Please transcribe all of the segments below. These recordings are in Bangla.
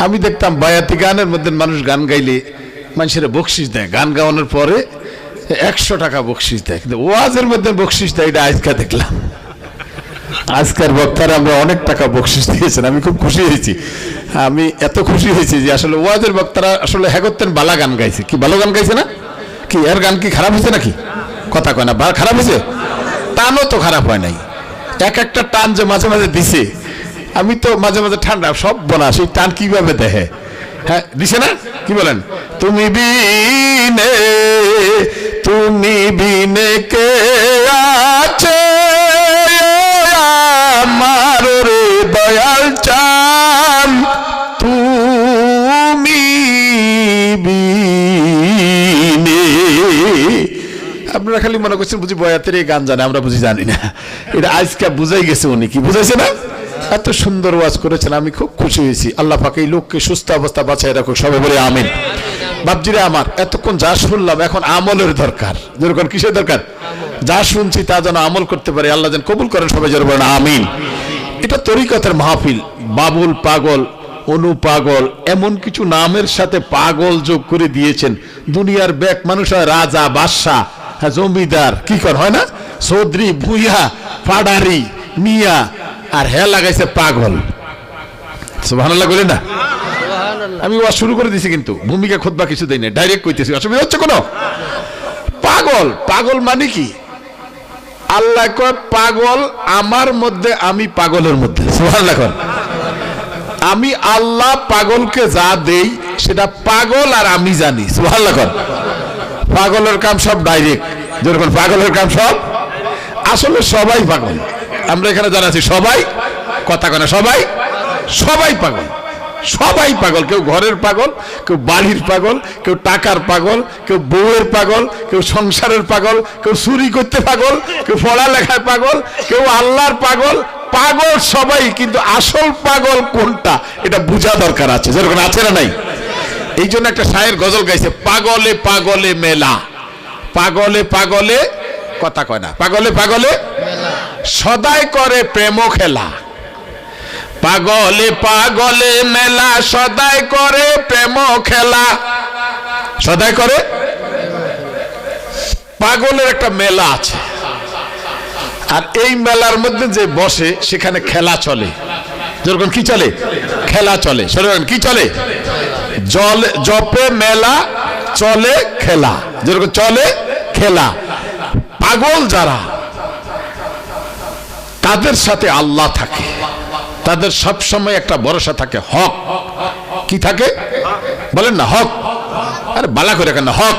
আমি দেখতাম বায়াতি গানের মধ্যে মানুষ গান গাইলে মানুষেরা বকশিস দেয়, গান গাওয়ানোর পরে 100 টাকা বকশিস দেয়, কিন্তু ওয়াজের মধ্যে বকশিস দেয় এটা আজকে দেখলাম। আজকের বক্তারা আমরা অনেক টাকা বকশিস দিয়েছেন, আমি খুব খুশি হয়েছি। আমি এত খুশি হয়েছি যে আসলে ওয়াজের বক্তারা আসলে করতেন বালা গান গাইছে। কি ভালো গান গাইছে না? কি এর গান কি খারাপ হয়েছে নাকি? কথা কয় না, খারাপ হয়েছে? টানও তো খারাপ হয় নাই। একটা টান যে মাঝে মাঝে দিছে, আমি তো মাঝে মাঝে ঠান্ডা সব বলা, সেই টান কিভাবে দেখে। হ্যাঁ দিছে না? কি বলেন? তুমি বিনে কে আছে আমার রে দয়াল চান, তুমি বিনে। আপনারা খালি মনে করছেন বুঝি বয়াতের এই গান জানে, আমরা বুঝি জানি না। এটা আজকে বুঝাই গেছে, উনি কি বুঝাইছে না? এত সুন্দর ওয়াজ করেছেন, আমি খুব খুশি হয়েছি। আল্লাহ পাক এই লোককে সুস্থ অবস্থা বাঁচায় রাখুক, সবাই বলে আমিন। বাপজিরা আমার, এতক্ষণ যা শুনলাম এখন আমলের দরকার। যেরকম কিসের দরকার? যা শুনছি তা যেন আমল করতে পারে, আল্লাহ যেন কবুল করেন, সবাই যেন বলেন আমিন। এটা তরিকতের মাহফিল। বাবুল পাগল, অনু পাগল, এমন কিছু নামের সাথে পাগল যোগ করে দিয়েছেন। দুনিয়ার ব্যাক মানুষ হয় রাজা, বাদশা, জমিদার, কি কর হয় না, চৌধুরী, ভুইয়া, পাডারি, মিয়া, আর হ্যাঁ লাগাইছে পাগল। সুবহানাল্লাহ বলেন না? আমি ওয়াজ শুরু করে দিছি, কিন্তু ভূমিকা খুতবা কিছু দেই না, ডাইরেক্ট কইতেছি। অসুবিধা হচ্ছে কোনো? পাগল, পাগল মানে কি? আল্লাহ কয় পাগল আমার মধ্যে, আমি পাগলের মধ্যে। সুবহানাল্লাহ। আমি আল্লাহ পাগলকে যা দেই সেটা পাগল আর আমি জানি। সুবহানাল্লাহ। পাগলের কাম সব ডাইরেক্ট। যেরকম পাগলের কাম সব, আসলে সবাই পাগল। আমরা এখানে যারা আছি সবাই, কথা কয় না, সবাই পাগল, সবাই পাগল। কেউ ঘরের পাগল, কেউ বাড়ির পাগল, কেউ টাকার পাগল, কেউ বউয়ের পাগল, কেউ সংসারের পাগল, কেউ চুরি করতে পাগল, কেউ পড়ালেখায় পাগল, কেউ আল্লাহর পাগল। পাগল সবাই, কিন্তু আসল পাগল কোনটা এটা বোঝা দরকার আছে। যেরকম আছে না নাই? এই জন্য একটা শায়ের গজল গাইছে, পাগলে পাগলে মেলা, পাগলে পাগলে, কথা কয় না, পাগলে পাগলে সদাই করে প্রেম খেলা। পাগলে পাগলে মেলা, সদাই করে প্রেম খেলা। সদাই করে, পাগলের একটা মেলা আছে, আর এই মেলার মধ্যে যে বসে সেখানে খেলা চলে। যেরকম কি চলে? খেলা চলে। সেরকম কি চলে? জপে মেলা, চলে খেলা। যেরকম চলে খেলা। পাগল যারা, তাদের সাথে আল্লাহ থাকে, তাদের সব সময় একটা ভরসা থাকে, হক। কি থাকে বলেন না? হক। আরে বালা করে কেন হক?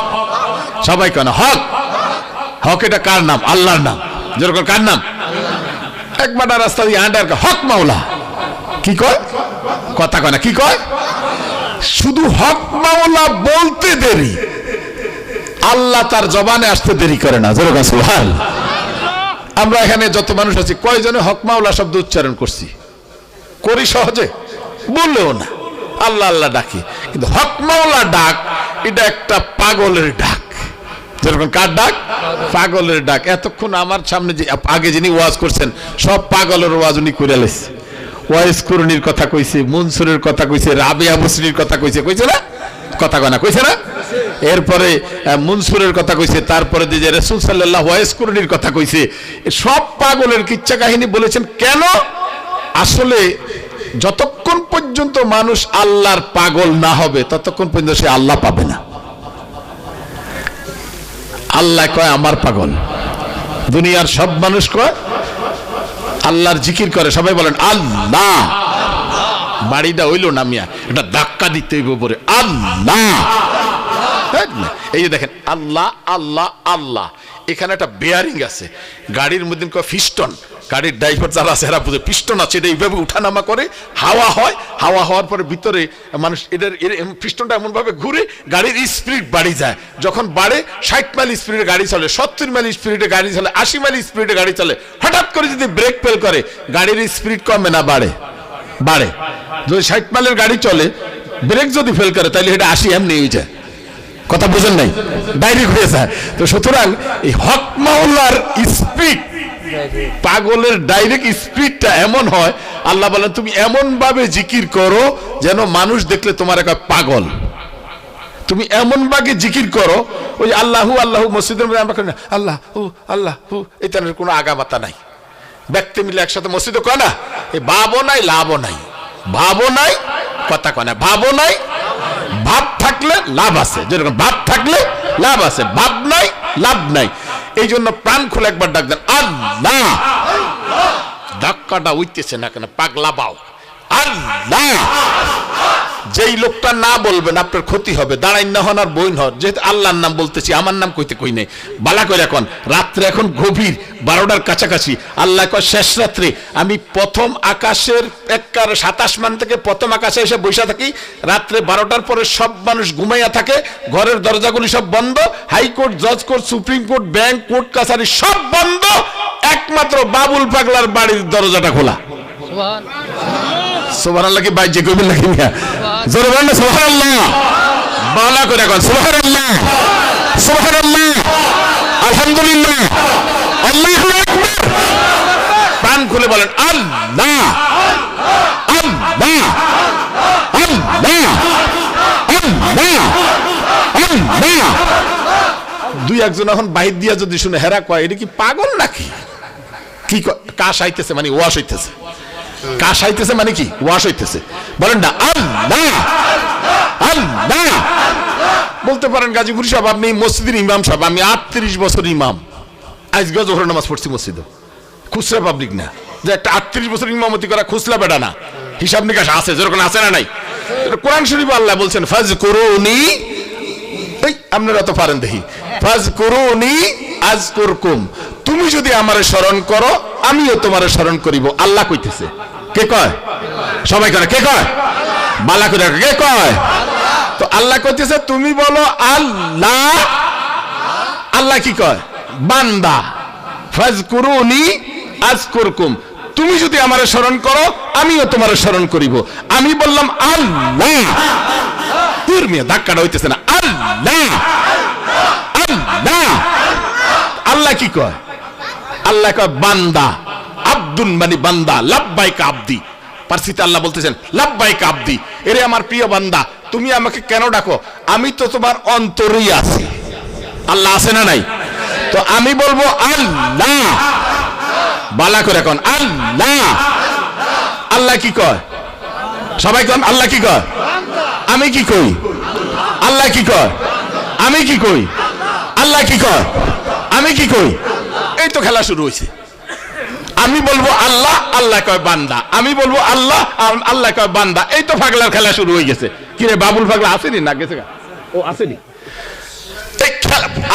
সবাই কেন হক? হক এটা কার নাম? আল্লাহর নাম। যেরকম কার নাম? একবার রাস্তা দিয়ে হাঁটার হক মাওলা, কি কয়? কথা কয় না, কি কয়? শুধু হক মাওলা বলতে দেরি, আল্লাহ তার জবানে আসতে দেরি করে না। যেরকম সুবহানাল্লাহ। আমরা এখানে যত মানুষ আছি, কয়জনে হক মাওলা শব্দ উচ্চারণ করছি? করি সহজে, বললেও না, আল্লাহ আল্লাহ ডাকি। কিন্তু হক মাওলা ডাক, এটা একটা পাগলের ডাক। যেরকম কার ডাক? পাগলের ডাক। এতক্ষণ আমার সামনে যে আগে যিনি ওয়াজ করছেন, সব পাগলের ওয়াজ উনি করে লেছে। ওয়াইস কুরনির কথা কইছে, মনসুরের কথা কইছে, রাবিয়া মুসরির কথা কইছে, কইছে না? কথা কয় না, কইছে না? এরপরে মনসুরের কথা কইছে, তারপরে যে রাসূল সাল্লাল্লাহু আলাইহি ওয়াসাল্লামের কথা কইছে। সব পাগলের কিচ্ছা কাহিনী বলেছেন। কেন? আসলে যতক্ষণ পর্যন্ত মানুষ আল্লাহর পাগল না হবে, ততক্ষণ পর্যন্ত সে আল্লাহ পাবে না। আল্লাহ কয় আমার পাগল। দুনিয়ার সব মানুষ কয় আল্লাহর জিকির করে, সবাই বলেন আল্লাহ। বাড়িটা হইল না মিয়া, এটা ধাক্কা দিতে হইব পরে আল্লাহ। এই যে দেখেন আল্লাহ আল্লাহ আল্লাহ, এখানে একটা বেয়ারিং আছে গাড়ির মধ্যে, ফিস্টন। গাড়ির ড্রাইভার যারা আছে এরা বুঝে পিস্টন আছে, এটা এইভাবে উঠানামা করে, হাওয়া হয়, হাওয়া হওয়ার পরে ভিতরে মানুষ এদের পিস্টনটা এমনভাবে ঘুরে গাড়ির স্পিড বাড়ি যায়। যখন বাড়ে 60 মাইল স্পিডে গাড়ি চলে, 70 মাইল স্পিডে গাড়ি চলে, 80 মাইল স্পিডে গাড়ি চলে। হঠাৎ করে যদি ব্রেক ফেল করে, গাড়ির স্পিড কমে না বাড়ে? বাড়ে। যদি 60 মাইলের গাড়ি চলে, ব্রেক যদি ফেল করে, তাহলে এটা 80 এমনি হয়ে যায়। কথা বুঝেন নাই? ডাইরেক্ট হয়ে যায়। তো সুতরাং এই হক মাওলার স্পিড, পাগলের ডাইরেক্ট স্পিডটা এমন হয়, আল্লাহ বলেন তুমি এমন ভাবে জিকির করো যেন মানুষ দেখলে তোমার একটা পাগল। তুমি এমন ভাবে জিকির করো, ওই আল্লাহু আল্লাহু মসজিদের মধ্যে আমরা করি না আল্লাহ হু আল্লাহ হু, এটার কোনো আগামাতা নাই। ব্যক্তি মিলে একসাথে মসজিদে কয় না, এই ভাবও নাই লাভও নাই, ভাবও নাই কথা কয় না, ভাবও নাই, ভাব থাকলে লাভ আছে, যেরকম ভাব থাকলে লাভ আছে, ভাব নাই লাভ নাই। এই জন্য প্রাণ খুলে একবার ডাক দেন আল্লাহ। ধাক্কাটা উঠতেছে না কেন, পাগলা বাও আল্লাহ। যেই লোকটা না বলবেন আপনার ক্ষতি হবে, দাঁড়াই না হন আর বইন হন, যেহেতু আল্লাহর নাম বলতেছি, আমার নাম কইতে কই নাই। বালা করে এখন রাত্রে এখন গভীর 12টার কাছাকাছি, আল্লাহ কয় শেষ রাত্রে আমি প্রথম আকাশের 27 মান থেকে প্রথম আকাশে এসে বসে থাকি। রাত্রে 12টার পরে সব মানুষ ঘুমাইয়া থাকে, ঘরের দরজাগুলি সব বন্ধ, হাইকোর্ট, জজ court, supreme court, bank, court কাছারি সব বন্ধ, একমাত্র বাবুল পাগলার বাড়ির দরজাটা খোলা। সুবহানাল্লাহ কি বাইজে কইবেন নাকি মিয়া? জোরে বলেন না সুবহানাল্লাহ। বালা করে এখন সুবহানাল্লাহ, সুবহানাল্লাহ, আলহামদুলিল্লাহ, আল্লাহু আকবার। প্রাণ খুলে বলেন আল্লাহ, আল্লাহ, আল্লাহ, আল্লাহ, আল্লাহ। দুই একজন এখন বাহির দিয়া যদি শুনে হেরা কয় এটা কি পাগল নাকি? কি কাশ আইতেছে মানে ওয়াশ হইতেছে, কাশ আইতেছে মানে কি ওয়াশ হইতেছে। বলেন না আল্লাহ, আল্লাহ। বলতে পারেন গাজীপুর সাহেব আপনি মসজিদের ইমাম সাহেব, আমি 38 বছর ইমাম, আজকে জোহরের নামাজ পড়ছি মসজিদে, খুচরা পাবলিক না, যে একটা 38 বছর ইমামতি করা খুচরা বেটা না, হিসাব নিকাশ আছে, যেরকম আছে না নাই। কোরআন শরীফে আল্লাহ বলছেন ফাজকুরুনি, এই আপনারা তো পারেন দেখি, ফাজকুরুনি আযকুরকুম, তুমি যদি আমারে স্মরণ করো আমিও তোমারে স্মরণ করিব। আল্লাহ কইতেছে, কে কয়? সবাই করে, কে কয়? বালা করে কে কয়? তো আল্লাহ কইতেছে তুমি বলো আল্লাহ। আল্লাহ কি কয়? বান্দা, ফাজকুরুনি আযকুরকুম, তুমি যদি আমারে স্মরণ করো আমিও তোমারে স্মরণ করিব। আমি বললাম আল্লাহ, তোর মিয়া ধাক্কাটা হইতেছে না, আল্লাহ, আল্লাহ। আল্লাহ কি কয়? আল্লাহ কয় বান্দা, আব্দুন মানে বান্দা, লাব্বাইকা আব্দি। পারসিতে আল্লাহ বলতেছেন লাব্বাইকা আব্দি, এরে আমার প্রিয় বান্দা তুমি আমাকে কেন ডাকো? আমি তো তোমার অন্তরেই আছি। আল্লাহ আছে না নাই? তো আমি বলবো আল্লাহ, বালা করে এখন আল্লাহ। আল্লাহ কি কয়? সবাই কোন আল্লাহ কি কয়? আমি কি কই? আল্লাহ কি কয়? আমি কি কই? আল্লাহ কি কয়? আমি কি কই? এই তো খেলা শুরু হয়েছে। আমি বলবো আল্লাহ, আল্লাহ কয় বান্দা, আমি বলবো আল্লাহ, আল্লাহ কয় বান্দা। এই তো পাগলার খেলা শুরু হয়ে গেছে। কি রে বাবুল পাগলা আসেনি না গেছে? ও আসেনি।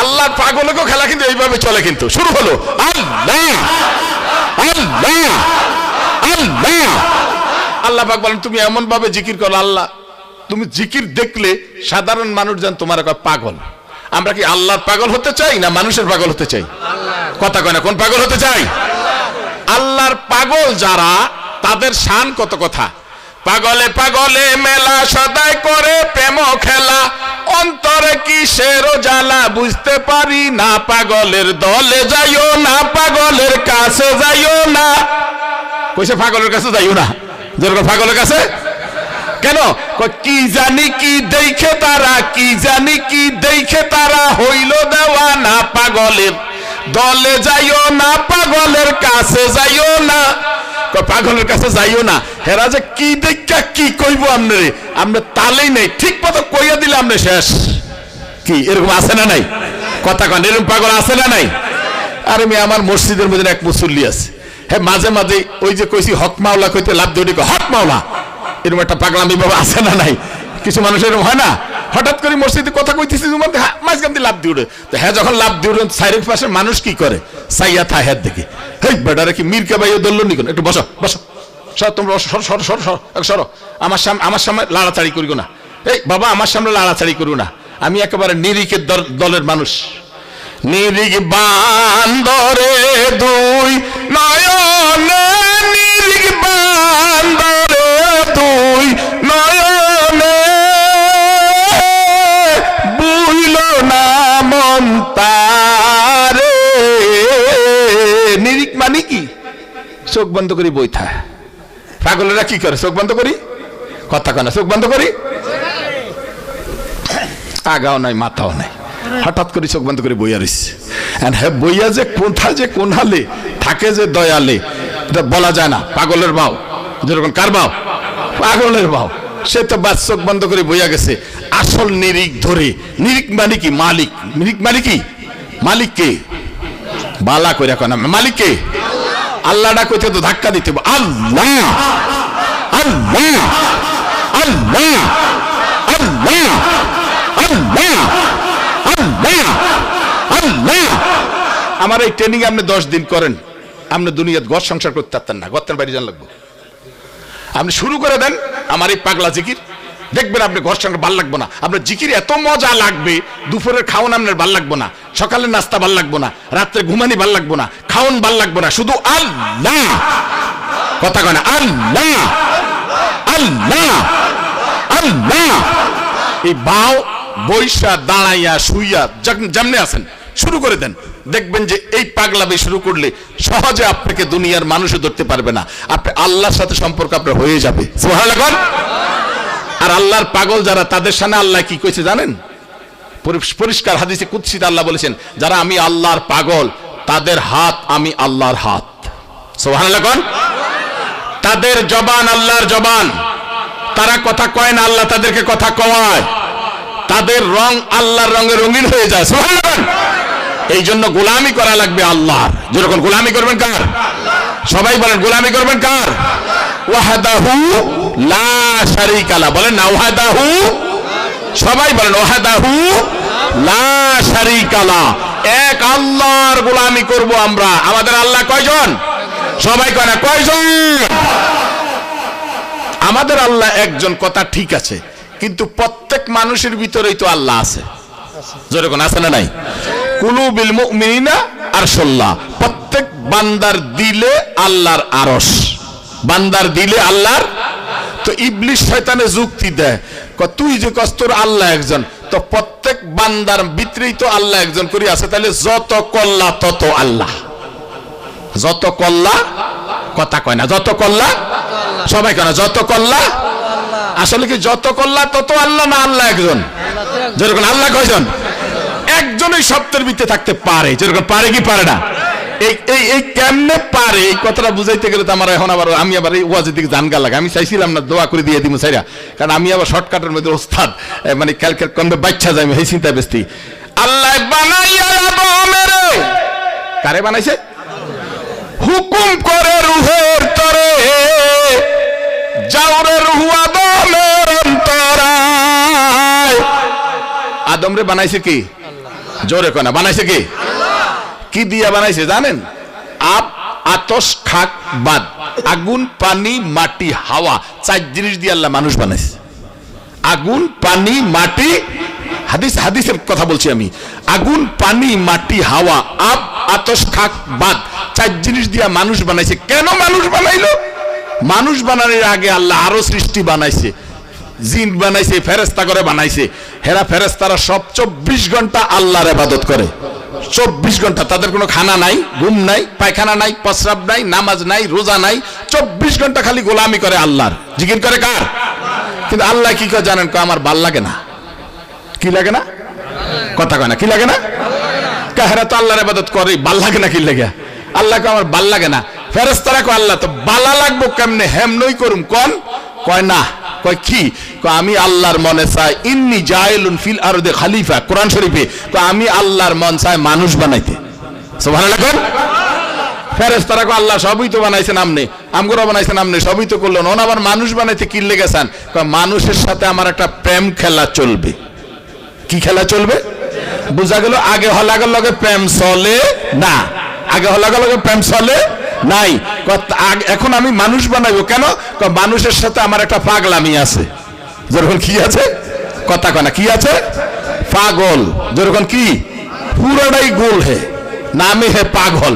আল্লাহর পাগলকেও খেলা কিন্তু এইভাবে চলে, কিন্তু শুরু হলো আল্লাহ, আল্লাহ, আল্লাহ। আল্লাহ পাক বলেন তুমি এমন ভাবে জিকির করো, আল্লাহ তুমি জিকির দেখলে সাধারণ মানুষ যেন তোমার পাগল। আমরা কি আল্লাহর পাগল হতে চাই না মানুষের পাগল হতে চাই? কথা কয় না, কোন পাগল হতে চাই? আল্লাহর পাগল যারা, তাদের শান কত কথা। পাগলে পাগলে মেলা সদাই করে প্রেম খেলা, অন্তরে কিসের জ্বালা বুঝতে পারি না, পাগলের দলে যাইও না, পাগলের কাছে যাইও না। কইছে পাগলের কাছে যাইও না, যেরকম পাগলের কাছে কেন? কি জানি কি দেখে তারা, কি জানি কি দেখে তারা হইল দেওয়ানা, পাগলের দলে যাইও না, পাগলের কাছে যাইও না। পাগলের কাছে যাইও না, হেরা যে কি দেখা কি কইব আমনে, আমরা তালেই নাই, ঠিক মতো কইয়া দিলে আমনে শেষ। কি এরকম আছে না নাই? কথা কন, এরকম পাগল আছে না নাই? আরে মেয়ে আমার মসজিদের মধ্যে এক মুসল্লি আছে, হ্যাঁ মাঝে মাঝে ওই যে কইছি হক মাওলা কইতে লাভ দিয়ে হক মাওলা, এরকম একটা পাগলামি বাবা আছে না নাই? কিছু মানুষ এরকম হয় না, হঠাৎ করে মসজিদে কথা কইতেছি মাঝখান দিয়ে লাভ দিয়ে উঠে। তো হ্যাঁ যখন লাভ দিয়ে উঠে সাইরের পাশে মানুষ কি করে? সাইয়া থা হ্যাঁ দেখে, হেই বেটারে কি মির্কা ভাইও ধরলো নি? একটু বসো বসো, সর তোমরা সর সর সর সরো, আমার সামনে লাড়াচাড়ি করিও না। এই বাবা আমার সামনে লাড়াচাড়ি করিও না, আমি একেবারে নিরিকের দলের মানুষ। নিরিক বান্দরে দুই নয়নে, নিরিক বান্দরে দুই নয়নে, বুইল না মন তারে। নিরিক মানে কি? চোখ বন্ধ করে বই থা, পাগলেরা কি করে? চোখ বন্ধ করি, কথা কয় না, চোখ বন্ধ করি, আগাও নাই মাথাও নাই, হঠাৎ করে চোখ বন্ধ করে বইয়া রইছে। হ্যাঁ, বইয়া যে কোথায় যে কোন হালে থাকে যে দয়ালে, এটা বলা যায় না। পাগলের ভাও যেরকম, কার ভাও? পাগলের ভাও। সে তো বাস চোখ বন্ধ করে বইয়া গেছে। আসল নিরিক ধরে, নিরিক মানে কি? মালিক। নিরিক মানে কি? মালিক কে? বালা কইরা কয় না, মালিক কে? আল্লাহটা কইতে তো ধাক্কা দিতে হবে। আল্লাহ আল্লাহ আল্লাহ আল্লাহ আল্লাহ আল্লাহ আল্লাহ। আমার এই ট্রেনিং আপনি 10 দিন করেন, আপনি দুনিয়াতে ঘর সংসার করতে পারতেন না, ঘরের বাড়ি যান লাগবে। আপনি শুরু করে দেন আমার এই পাগলা জিকির, দেখবেন আপনি ঘর সংসার ভাল লাগবে না। আপনার জিকির এত মজা লাগবে, দুপুরের খাওয়ান আপনার ভাল লাগবে না, সকালের নাস্তা ভাল লাগবে না, রাত্রে ঘুমানি ভাল লাগবে না, খাওয়ান ভাল লাগবে না, শুধু আল্লাহ, কথা কয় না, আল্লাহ আল্লাহ আল্লাহ। এই বাও বৈশা দাঁড়াইয়া শুইয়া যেমনে আছেন শুরু করে দেন, দেখবেন যে এই পাগলামি শুরু করলে সহজে আপনাকে দুনিয়ার মানুষও ধরতে পারবে না। আপনি আল্লাহর সাথে সম্পর্ক আপনার হয়ে যাবে। সুবহানাল্লাহ। আর আল্লাহর পাগল যারা, তাদের সামনে আল্লাহ কি কইছে জানেন? পরিষ্কার হাদিসে কুদসিতে আল্লাহ বলেছেন, যারা আমি আল্লাহর পাগল তাদের হাত আমি আল্লাহর হাত। সুবহানাল্লাহ। তাদের জবান আল্লাহর জবান, তারা কথা কয় না, আল্লাহ তাদেরকে কথা কওয়ায়। তাদের রং আল্লাহর রঙে রঙিন হয়ে যায়। সুবহানাল্লাহ। এই জন্য গোলামি করা লাগবে আল্লাহর। যেরকম গোলামি করবেন কার? সবাই বলেন গোলামি করবেন কার? ওয়াহদাহু লা শারীকা লা। বলেন না ওয়াহদাহু, সবাই বলেন ওয়াহদাহু লা শারীকা লা। এক আল্লাহর গোলামি করব আমরা। আমাদের আল্লাহ কয়জন? সবাই কয় না কয়জন? আমাদের আল্লাহ একজন, কথা ঠিক আছে, কিন্তু প্রত্যেক মানুষের ভিতরেই তো আল্লাহ আছে। যেরকম আছে না নাই? কুলুবিল মুমিনিনা আরশুল্লাহ। প্রত্যেক বান্দার দিলে আল্লাহর আরশ, বান্দার দিলে আল্লাহর। তো ইবলিস শয়তানে যুক্তি দেয়, তুই যে কস তোর আল্লাহ একজন, তো প্রত্যেক বান্দার ভিতরেই তো আল্লাহ একজন করে আছে, তাহলে যত কল্লা তত আল্লাহ। যত কল্লা, কথা কয় না, যত কল্লা, সবাই কয় না, যত কল্লা। আসলে কি যত কল্লা তত আল্লাহ না আল্লাহ একজন? যেরকম আল্লাহ কয়জন? একজনই সত্যের ভিতরে থাকতে পারে। যেরকম পারে কি পারে না? এই কেমনে পারে, এই কথাটা বুঝাইতে গেলে তো আমার এখন আবার আমি আবার এই ওয়াজের দিকে জানগা লাগে। আমি চাইছিলাম না দোয়া করে দিয়ে দিব সাইরা, কারণ আমি আবার শর্টকাটের মধ্যে ওস্তাদ, মানে ক্যালকেট কমবে বাচ্চা যাই এই চিন্তা বেস্তি। আল্লাহ বানাইয়া মেরে কারে বানাইছে? হুকুম করে রুহের তরে, যাওরে রুহু আদমের অন্তরায়। আদম রে বানাইছে কি? জোরে কয় না, বানাইছে কি? কি দিয়া বানাইছে জানেন? আপ, আতস, খাক, বাদ। আগুন, পানি, মাটি, হাওয়া, 4 জিনিস দিয়ে আল্লাহ মানুষ বানাইছে। আগুন, পানি, মাটি, হাদিসের কথা বলছি আমি। আগুন, পানি, মাটি, হাওয়া, আপ, আতস, খাক, বাদ, 4 জিনিস দিয়া মানুষ বানাইছে। কেন মানুষ বানাইলো? মানুষ বানানোর আগে আল্লাহ আরো সৃষ্টি বানাইছে, জিন বানাইছে, ফেরেশতা করে বানাইছে। হেরা ফেরেশতারা সব 24 ঘন্টা আল্লাহর ইবাদত করে। 24 ঘন্টা তাদের কোনো খানা নাই, ঘুম নাই, পায়খানা নাই, প্রস্রাব নাই, নামাজ নাই, রোজা নাই, 24 ঘন্টা খালি গোলামি করে আল্লাহর। জিকির করে কার? কিন্তু আল্লাহ কি করে জানেন? আমার ভাল লাগে না। কি লাগে না? কথা কয় না, কি লাগে না? হেরা তো আল্লাহর ইবাদত করে, ভাল লাগে না। কি লাগে? আল্লাহকে আমার ভাল লাগে না। ফেরেশতারা কয় আল্লাহ তো বালা লাগবো কেমনে, হেমনই করুম কোন? কয় না। কয় কি? কয় আমি আল্লাহর মনে চাই ইন্নী জাইলুন ফিল আরদে খলিফা, কোরআন শরীফে। কয় আমি আল্লাহর মন চাই মানুষ বানাইতে। সুবহানাল্লাহ। ফেরেশতারা কয় আল্লাহ সবই তো বানাইছেন আপনি, আমগোরা বানাইছেন আপনি, সবই তো করলেন, ওন আবার মানুষ বানাইতে কি লেগেছেন? কয় মানুষের সাথে আমার একটা প্রেম খেলা চলবে। কি খেলা চলবে? বোঝা গেল আগে হলাগের লগে প্রেম চলে না, আগে হলাগের লগে প্রেম চলে নাই। এখন আমি মানুষ বানাবো কেন? মানুষের সাথে আমার একটা পাগলামি আছে। যেরকম কি আছে? কথা কয় না, কি আছে? পাগল। যেরকম কি? পুরোটাই গোল হে, নামে হে পাগল।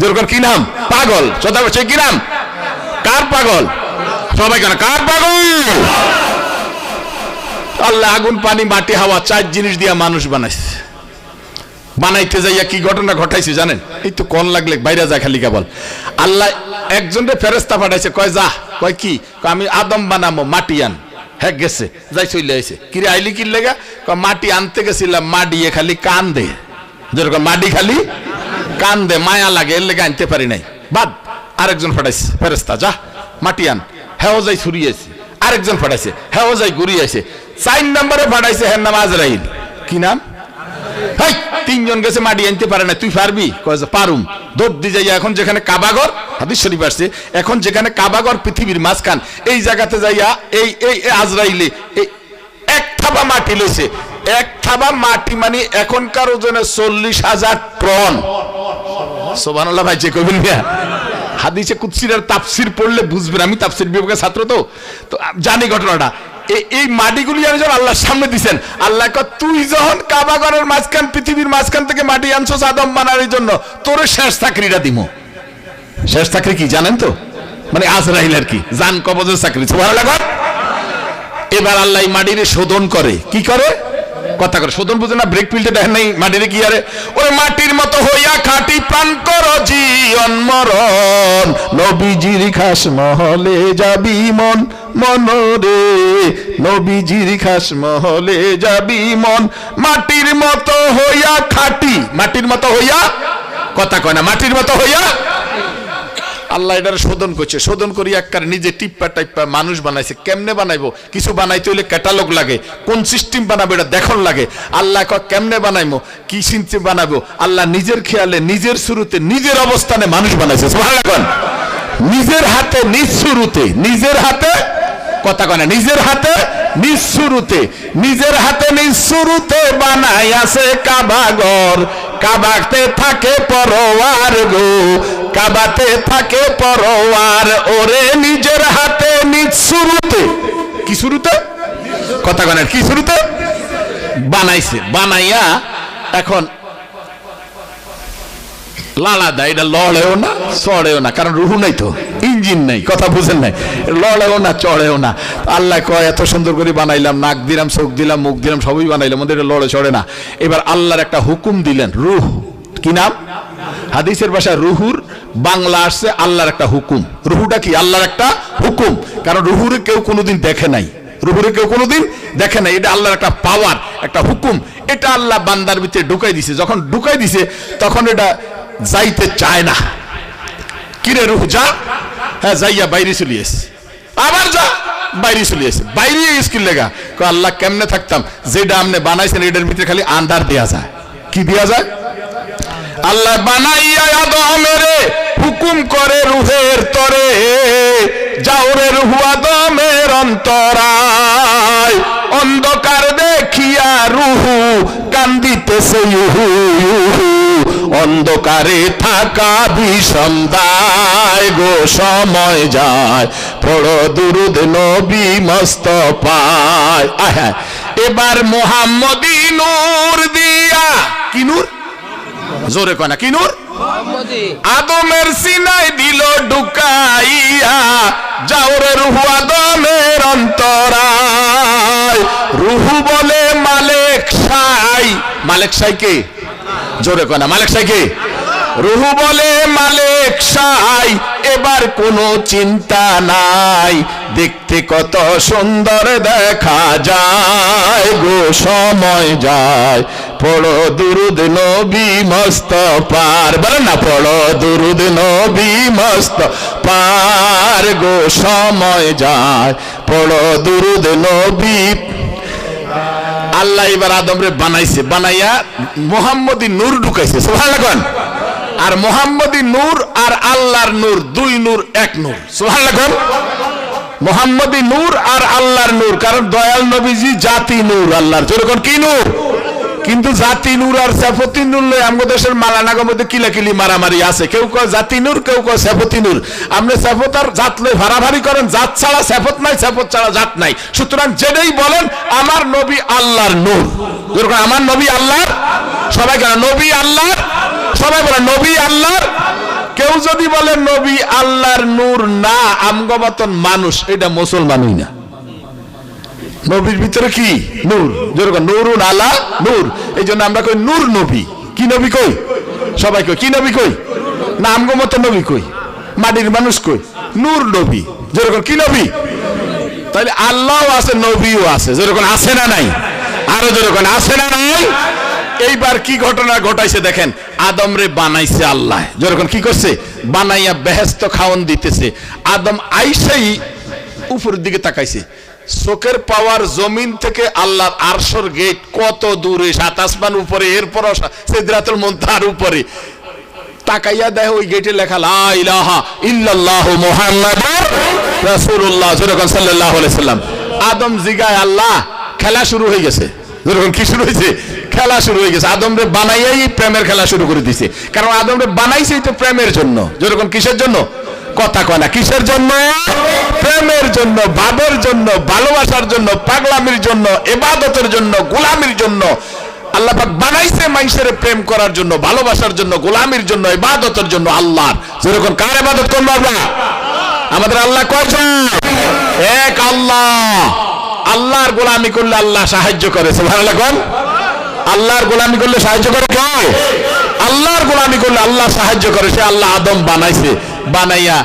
যেরকম কি নাম? পাগল। সদা সে কি নাম? কার পাগল? সবাই কেন কার পাগল? আল্লাহ আগুন, পানি, মাটি, হাওয়া 4 জিনিস দিয়া মানুষ বানাইছে। বানাইতে যাইয়া কি ঘটনা ঘটাইছে জানেন? এই তো কোন লাগলে বাইরে যায় খালি কেবল। আল্লাহ একজনের ফেরেশতা পাঠাইছে, কয় যা কয় কি? আমি আদম বানামো, মাটি আন। হ্যাঁ গেছে, যাই চলে আইছে। কিরে আইলি কি লেগা? মাটি আনতে গেছিলাম, মাডিয়ে খালি কান দে, যেরকম মাটি খালি কান দে, মায়া লাগে, এর লেগে আনতে পারি নাই। বাদ, আরেকজন ফাটাইছে ফেরেস্তা, যা মাটি আন। হ্যাঁ যাই ছুরিয়েছে। আরেকজন ফাটাইছে, হ্যাঁ যাই ঘুরিয়েছে। 4 নম্বরে ফাটাইছে, হ্যাঁ নাম আজরাইল। কি নাম? 3 জন গেছে, মাটি আনতে পারে না। তুই পারবি? কয় পারুম। দৌড় দিয়ে যাইয়া এখন যেখানে কাবাগর, হাদিস শরীফ আসছে, এখন যেখানে কাবাগর পৃথিবীর মাঝখান, এই জায়গাতে যাইয়া এই এই আজরাইলে এই এক থাবা মাটি লইছে। এক থাবা মাটি মানে এখনকার ওজনে 40,000 টন। সুবহানাল্লাহ ভাই, যে কইবেন না হাদিসে কুদসির তাফসীর পড়লে বুঝবেন। আমি তাফসীর বিভাগের ছাত্র, তো জানি ঘটনাটা। এই মাটিগুলি যখন আল্লাহর সামনে দিচ্ছেন, আল্লাহ কয় তুই যখন কাবাগরের মাঝখান, পৃথিবীর মাঝখান থেকে মাটি আনছস আদম বানানোর জন্য, তোর শেষ চাকরিটা দিমু। শেষ চাকরি কি জানেন তো? মানে আজরাইল আর কি, জান কবজের চাকরি। সুবহানাল্লাহ। এবার আল্লাহ মাটিরে শোধন করে। কি করে? কথা করে শোধন, বুঝে না? ব্রেক পিলতে দেখেন নাই? মাটিরে কি আরে ওই মাটির মতো হইয়া খাটি প্রাণ করো জীবন মরণ, নবীজির খাস মহলে যাবি মন মনরে, নবীজির খাস মহলে যাবি মন। মাটির মতো হইয়া খাটি, মাটির মতো হইয়া, কথা কয় না, মাটির মতো হইয়া আল্লাহ এটার শোধন করছে। শোধন করি একবার নিজে টিপ্পা টাইপ্পা মানুষ বানাইছে। কেমনে বানাইবো? কিছু বানাইতে হইলে ক্যাটালগ লাগে, কোন সিস্টেম বানাবো এটা দেখন লাগে। আল্লাহ কয় কেমনে বানাইবো, কি সিস্টেম বানাবো? আল্লাহ নিজের খেয়ালে, নিজের শুরুতে, নিজের অবস্থানে মানুষ বানাইছে। সুবহানাল্লাহ। নিজের হাতে, নিজ শুরুতে, নিজের হাতে, কথা কয় না, নিজের হাতে নিজ শুরুতে, নিজের হাতে নিজ শুরুতে বানাই আছে কাবাগর। কাবাতে থাকে পরোয়ার গো, কাবাতে থাকে পরোয়ার, ওরে নিজের হাতে নিজ শুরুতে। কি শুরুতে? কথা কয় না, কি শুরুতে বানাইছে। বানাইয়া এখন লালা দেয়। এটা লড়েও না, চড়েও না, কারণ রুহু নাই তো, ইঞ্জিন নাই, কথা বুঝেন নাই। লড়েও না, চড়েও না। আল্লাহ কয় এত সুন্দর করে বানাইলাম, নাক দিলাম, চোখ দিলাম, মুখ দিলাম, সবই বানাইলাম, ওদের লড়ে চড়ে না। এবার আল্লাহর একটা হুকুম দিলেন, রুহ। কি নাম? হাদিসের ভাষায় রুহুর বাংলা আসছে আল্লাহর একটা হুকুম। রুহুটা কি? আল্লাহর একটা হুকুম। কারণ রুহুরে কেউ কোনোদিন দেখে নাই, রুহুরে কেউ কোনোদিন দেখে নাই। এটা আল্লাহর একটা পাওয়ার, একটা হুকুম। এটা আল্লাহ বান্দার ভিতরে ঢুকাই দিছে। যখন ঢুকাই দিছে তখন এটা যাইতে চায় না। কিরে রুহ যা, হ্যাঁ যাইয়া বাইরে চলে এসে, আবার যা, বাইরে চলে এসে। বাইরে স্কিল লেগা আল্লাহ কেমনে থাকতাম, যেটা আপনি বানাইছেন এটার ভিতরে খালি আন্ধার দেয়া যায়। কি দেয়া যায়? আল্লাহ বানাইয়া আদমেরে হুকুম করে রুহের তরে, যাও রে রুহ আদমের অন্তরায়, অন্ধকার দেখিয়া রুহু কান্দিতেছে ইহু ইহু, অন্ধকারে থাকা বিষম দায় গো, সময় যায় পড়ো দুরুদ নবী মুস্তাফায়। এবার মুহাম্মদী নূর দিয়া, কি নূর? জোরে কয় না, কি নূর? আদমের সিনায় দিল ঢুকাইয়া, যাও রে রুহু আদমের অন্তরায়, রুহু বলে মালেক সাই। মালেক সাই কে? জোরে কয় না, মালেক সাই কে? রুহু বলে মালেক সাই, এবার কোনো চিন্তা নাই, দেখতে কত সুন্দর দেখা যায় গো, সময় যায় পড়ো দুরুদ নবী মুস্তাফার। বলেন না, পড়ো দুরুদ নবী মুস্তাফার গো, সময় যায় পড়ো দুরুদ নবী। আল্লাহ এবার আদমরে বানাইছে, বানাইয়া মুহাম্মদী নূর ঢুকাইছে। সুবহানাল্লাহ। আর মুহাম্মদী নূর আর আল্লাহর নূর, দুই নূর এক নূর। সুবহানাল্লাহ। মুহাম্মদী নূর আর আল্লাহর নূর, কারণ দয়াল নবীজি জাতি নূর আল্লাহর। যেরকম কি নূর? কিন্তু জাতি নূর আর সেফতি নূর লই আমাদের দেশের মালানাগর মধ্যে কিলাকিলি মারামারি আছে। কেউ কয় জাতি নূর, কেউ কয় সেফতি নূর। আপনি সেফত আর জাত লই ভাড়াভাড়ি করেন, জাত ছাড়া সেফত নাই, সেফত ছাড়া জাত নাই। সুতরাং যেটাই বলেন আমার নবী আল্লাহর নূর। যেরকম আমার নবী আল্লাহর, সবাই কেন নবী আল্লাহর, সবাই বলে নবী আল্লাহর। কেউ যদি বলে নবী আল্লাহর নূর না, আমগো মতন মানুষ, এটা মুসলমানই না। নবীর ভিতরে কি নূর? যেরকম নূরুন আলা নূর, এই জন্য আমরা কই নূর নবী। কি নবী কই? সবাই কই কি নবী কই? না আমগো মতো নবী কই? মাটির মানুষ কই? নূর নবী। যেরকম কি নবী? তাহলে আল্লাহও আছে, নবীও আছে, যেরকম আছে না নাই? আরো যেরকম আছে না নাই? এইবার কি ঘটনা ঘটাইছে দেখেন, আদম রে বানাইছে আল্লাহ, যেরকম কি করছে, বানাইয়া বেহেশত খাওন দিতেছে। আদম আইসাই উপরের দিকে তাকাইছে, চোখের পাওয়ার জমিন থেকে আল্লাহর আরশের গেট কত দূরে, 7 আসমান উপরে, এরপর সিদরাতুল মুনতাহার উপরে। তাকাইয়া দেখে ওই গেটে লেখা লা ইলাহা ইল্লাল্লাহু মুহাম্মাদুর রাসূলুল্লাহ সাল্লাল্লাহু আলাইহি সাল্লাম। আদম জিগায়, আল্লাহ খেলা শুরু হয়ে গেছে। যেরকম কি শুরু হয়েছে, খেলা শুরু হয়ে গেছে। আদম রে বানাইয়াই প্রেমের খেলা শুরু করে দিছে, কারণ আদম রে বানাইছেই তো প্রেমের জন্য। যেরকম কিসের জন্য? কথা কয় না, কিসের জন্য? প্রেমের জন্য, ভাবের জন্য, ভালোবাসার জন্য, পাগলামির জন্য, ইবাদতের জন্য, গোলামির জন্য। আল্লাহ পাক বানাইছে মানুষের প্রেম করার জন্য, ভালোবাসার জন্য, গোলামির জন্য, ইবাদতের জন্য। আল্লাহর যেরকম কার ইবাদত করবো আমরা? আমাদের আল্লাহ কয়জন? এক আল্লাহ। আল্লাহর গোলামি করলে আল্লাহ সাহায্য করে। সুবহানাল্লাহ কোন? আল্লাহর গোলামি করলে সাহায্য করে কে? আল্লাহর গোলামি করলে আল্লাহ সাহায্য করে। সে আল্লাহ আদম বানাইছে, বানাইয়া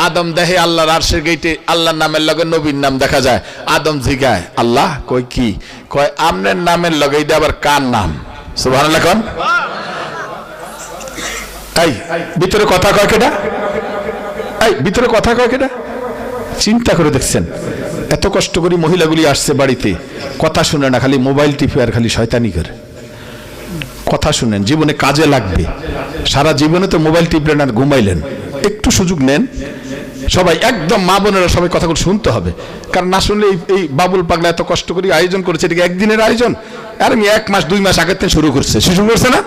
আদম দেখে আল্লাহর আরশের গেটে আল্লাহর নামের লগে নবীর নাম দেখা যায়। আদম জিগায়, আল্লাহ কই কি? কয় আমনের নামের লগে এটা আবার কার নাম? সুবহানাল্লাহ কোন? এই ভিতরে কথা কয় কেডা? এই ভিতরে কথা কয় কেডা? চিন্তা করে দেখছেন, এত কষ্ট করে মহিলাগুলি আসছে বাড়িতে, কথা শুনে না, খালি মোবাইল টিপে আর খালি শয়তানি করে। কথা শুনেন, জীবনে কাজে লাগবে। সারা জীবনে তো মোবাইল টিপলেন আর ঘুমাইলেন, একটু সুযোগ নেন। সবাই একদম মা বোনেরা সবাই কথাগুলো শুনতে হবে, কারণ না শুনলে এই বাবুল পাগলা এত কষ্ট করে আয়োজন করেছে, এটাকে একদিনের আয়োজন। আর আমি 1 মাস 2 মাস আগের থেকে শুরু করছে, শুরু করছে না?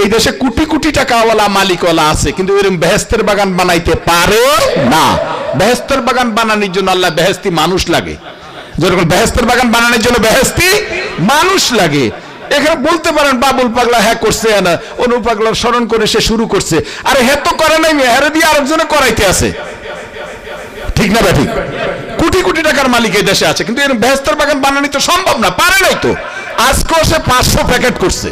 এই দেশে কোটি কোটি টাকাওয়ালা মালিকওয়ালা আছে, কিন্তু এরকম বেহেশতের বাগান বানাইতে পারে না। বেহেশতের বাগান বানানোর জন্য আল্লাহ বেহেশতি মানুষ লাগে। যেরকম বেহেশতের বাগান বানানোর জন্য বেহেশতি মানুষ লাগে। এখানে বলতে পারেন বাবুল পাগলা হ্যাঁ করছে না, অনু পাগলার স্মরণ করে সে শুরু করছে। আরে হ্যাঁ তো করে নাই, মেহারে দিয়ে আরেকজনে করাইতে আছে। ঠিক না বা ঠিক? কোটি কোটি টাকার মালিক এই দেশে আছে, কিন্তু এরকম বেহেশতের বাগান বানানো তো সম্ভব না, পারে নাই তো। আজকেও সে 500 প্যাকেট করছে,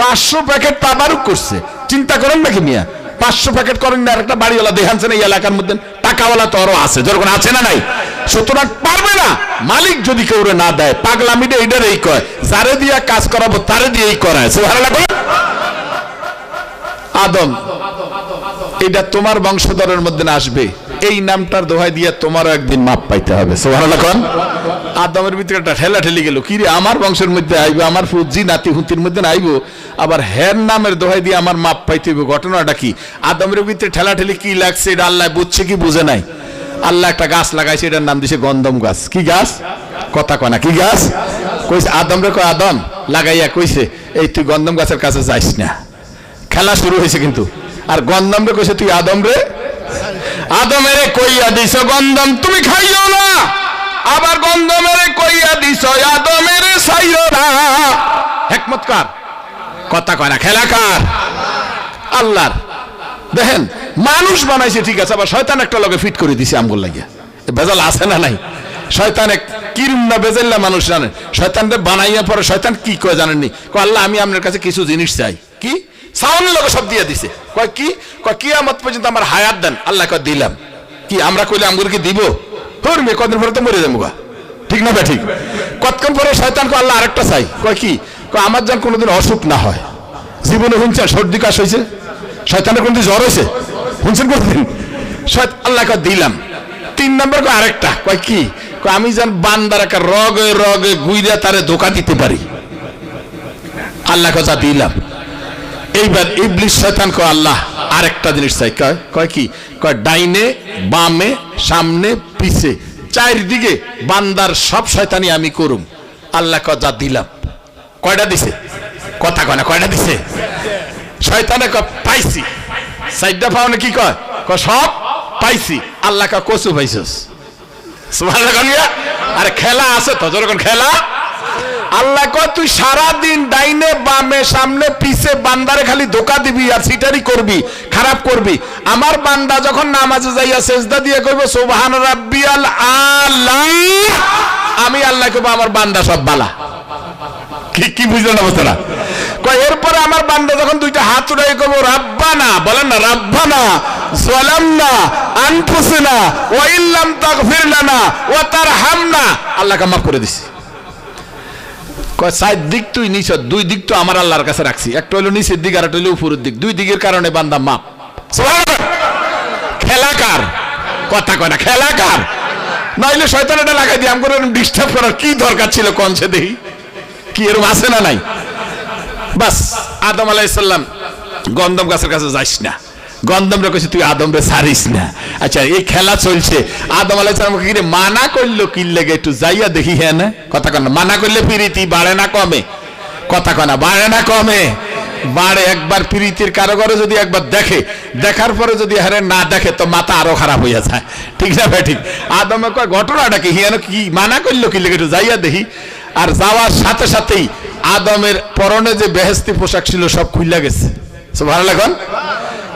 500 প্যাকেট তাবারুক করছে। চিন্তা করেন নাকি মিয়া? 500 প্যাকেট করেন না? আরেকটা বাড়িওয়ালা দেখানছেন এই এলাকার মধ্যে, টাকাওয়ালা তো আরো আছে, যখন আছে না নাই? সুতরাং পারবে না। মালিক যদি কেউ না দেয়, পাগলামিটা এটারই কয়, যারে দিয়া কাজ করাবো তারে দিয়েই করায়। সুবহানাল্লাহ। আদম, এটা তোমার বংশধরের মধ্যে না আসবে, এই নামটার দোহাই দিয়ে তোমারও একদিন মাপ পাইতে হবে। সুবহানাল্লাহ। আদমের ভিতরে একটা ঠেলা ঠেলি গেল, কি রে আমার বংশের মধ্যে আইব, আমার ফুজি নাতি হুতির মধ্যে আইব, আবার হের নামের দোহাই দিয়ে আমার মাপ পাইতে হবে। ঘটনাটা কি? আদমের ভিতরে ঠেলা ঠেলি কি লাগছে এটা আল্লাহ বুঝছে কি বুঝে নাই? আল্লাহ একটা গাছ লাগাইছে, এটার নাম দিছে গন্ধম গাছ। কি গাছ? কথা কয় না, কি গাছ? কইছে আদম রে, কয় আদম লাগাইয়া কইছে এই তুই গন্ধম গাছের কাছে যাইস না। খেলা শুরু হয়েছে কিন্তু। আর গন্ধম রে কইছে তুই আদম রে, আদমের কইয়া দিছ গন্ধম তুমি খাইও না, আবার গন্ধমের কইয়া দিছ আদমের ছাইও না। হিকমত কার? কথা কয় না, খেলা কার? আল্লাহর। দেখেন, মানুষ বানাইছে ঠিক আছে, আবার শয়তান একটা লগে ফিট করে দিছে আমগুল লাগিয়া। বেজাল আছে না নাই? শয়তান এক কিরম না বেজাল্লা মানুষ জানেন। শয়তানকে বানাইয়া পরে শয়তান কি কয় জানেননি? কয় আল্লাহ আমি আপনার কাছে কিছু জিনিস চাই। কি? সাউনের লগে সব দিয়ে দিছে। কয় কি? কয় কিয়ামত পর্যন্ত আমার হায়াত দেন। আল্লাহ কয় দিলাম। কি আমরা কইলে আমগুলোকে দিব? ধর্মে কদিন পরে তো মরে যাবো। ঠিক না ভাই? ঠিক। কতক্ষণ পরে শয়তান কয় আল্লাহ আরেকটা চাই। কয় কি? কয় আমার যেন কোনোদিন অসুখ না হয়। জীবনে শুনছেন সর্দি কাশ হয়েছে? শয়তানের কোনদিন জ্বর হয়েছে? শুনছেন কোনদিন? আল্লাহ কয় দিলাম। 3 নম্বর কয় আরেকটা। কয় কি? কয় আমি যেন বান্দার একটা রগে রগে গুইরা তারে ধোকা দিতে পারি। আল্লাহ কথা দিলাম। এইবার ইবলিস শয়তান কয় আল্লাহ আরেকটা জিনিস চাই। কয় কি? কয় ডাইনে বামে সামনে পিছে 4 দিকে বান্দার সব শয়তানি আমি করুম। আল্লাহ কথা দিলাম। কয়টা দিছে? কথা কয় না, কয়টা দিছে? শয়তানে কয় পাইছি। 4টা পাওনে কি কয়? কয় সব পাইছি। আল্লাহ কয় কচু পাইছস। সুবহানাল্লাহ। আরে খেলা আছে তো, যখন খেলা। আল্লাহ কয় তুই সারা দিন ডাইনে বামে সামনে পিছে বান্দারে খালি ধোকা দিবি আর সিটারি করবি, খারাপ করবি। আমার বান্দা যখন নামাজে যাইয়া সেজদা দিয়ে কইবে সুবহান রাব্বিয়াল আলা, আমি আল্লাহ কইব আমার বান্দা সব বালা। কি বুঝলেন অবস্থাটা? কয় এরপরে আমার বান্দা যখন 2টা হাত উঠাই কইব রাব্বানা, বলেন না রাব্বানা, যালামনা আনফুসানা ওয়া ইল্লাম তাগফির লানা ওয়া তারহামনা, আল্লাহকে মাফ করে দিছি। কয় সাইড দিক তুই নিছ, দুই দিক তো আমার আল্লাহর কাছে রাখছি, একটা হলো নিচের দিক আর একটা হলো উপরের দিক, দুই দিকের কারণে বান্দা মাপ। সুবহানাল্লাহ। খেলাকার কথা কয় না, খেলাকার নইলে শয়তান এটা লাগাই দিয়ে আমগো ডিস্টার্ব করার কি দরকার ছিল কোনছে দেখি, কি এরকম আছে না নাই? বাস আদম আলাইহিস সালাম গন্ধম গাছের কাছে যাইস না, গন্ধম রে কইছে তুই আদম রে ছাড়িস না। আচ্ছা এই খেলা চলছে, আদম আলাইহিস সালামকে কি মানা করলো কি লাগে একটু যাইয়া দেখি। হ্যাঁ না কথা কয় না, মানা করলে প্রীতি বাড়ে না কমে? কথা কয় না, বাড়ে না কমে? বাড়ে। একবার প্রীতির কারগরে যদি একবার দেখে, দেখার পরে যদি হারে না দেখে তো মাথা আরো খারাপ হইয়া যায়, ঠিক না ভাই? ঠিক। আদমে কয় ঘটনাটা কি, হিয়ানো কি মানা করলো কি লাগে একটু যাইয়া দেখি। আর যাওয়ার সাথে সাথেই আদমের পরনে যে বেহেশতি পোশাক ছিল সব খুইলা গেছে। সুবহানাল্লাহ, এখন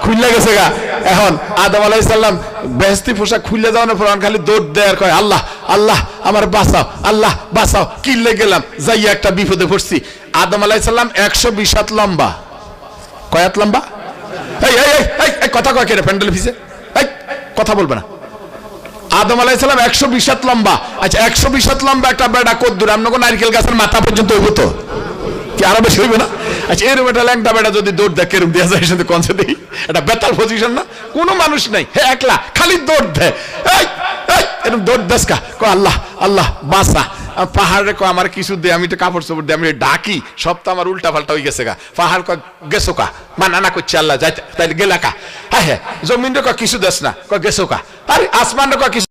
খুইলা গেছে গা। এখন আদম আলাইহিস সালাম বেহেশতি পোশাক খুইলা যাওয়ার পর খালি দৌড় দেয় আর কয় আল্লাহ আল্লাহ আমার বাঁচাও, আল্লাহ বাঁচাও। কিল্লে গেলাম, যাইয়া একটা বিপদে পড়ছি। আদম আলাইহিস সালাম 120 হাত লম্বা। কয় হাত লম্বা? এই এই এই কথা কয় কেন প্যান্ডেল ফিসে? এই কথা বলবে না। আদম আলাইহিস সালাম 120 হাত লম্বা। আচ্ছা 120 হাত লম্বা একটা বেড়া কদ্দুর আমনগো নারকেল গাছের মাথা পর্যন্ত হইব তো, কি আরো বেশি হইবে না? আচ্ছা এরকম একটা ল্যাংটা বেড়া যদি দৌড় দেয় কেরম দেওয়া যায় সাথে কনসে দেখি, এটা বেতাল পজিশন না? কোনো মানুষ নাই, হ্যাঁ একলা খালি দৌড় দেয়। এই এরকম দৌড় দেস কা, কয় আল্লাহ আল্লাহ বাঁচা। পাহাড়ে কয় আমার কিছু দে, আমি তো কাপড় চোপড় দিয়ে আমি ডাকি, সব তো আমার উল্টা পাল্টা হয়ে গেছে গা। পাহাড় কয় গেছো কা, মানা না করছে আল্লাহ যাইতে, তাইলে গেলা কা। হ্যাঁ হ্যাঁ জমিন রে কয় কিছু দেস না, কয় গেছো কা। আরে আসমান রে কয় কিছু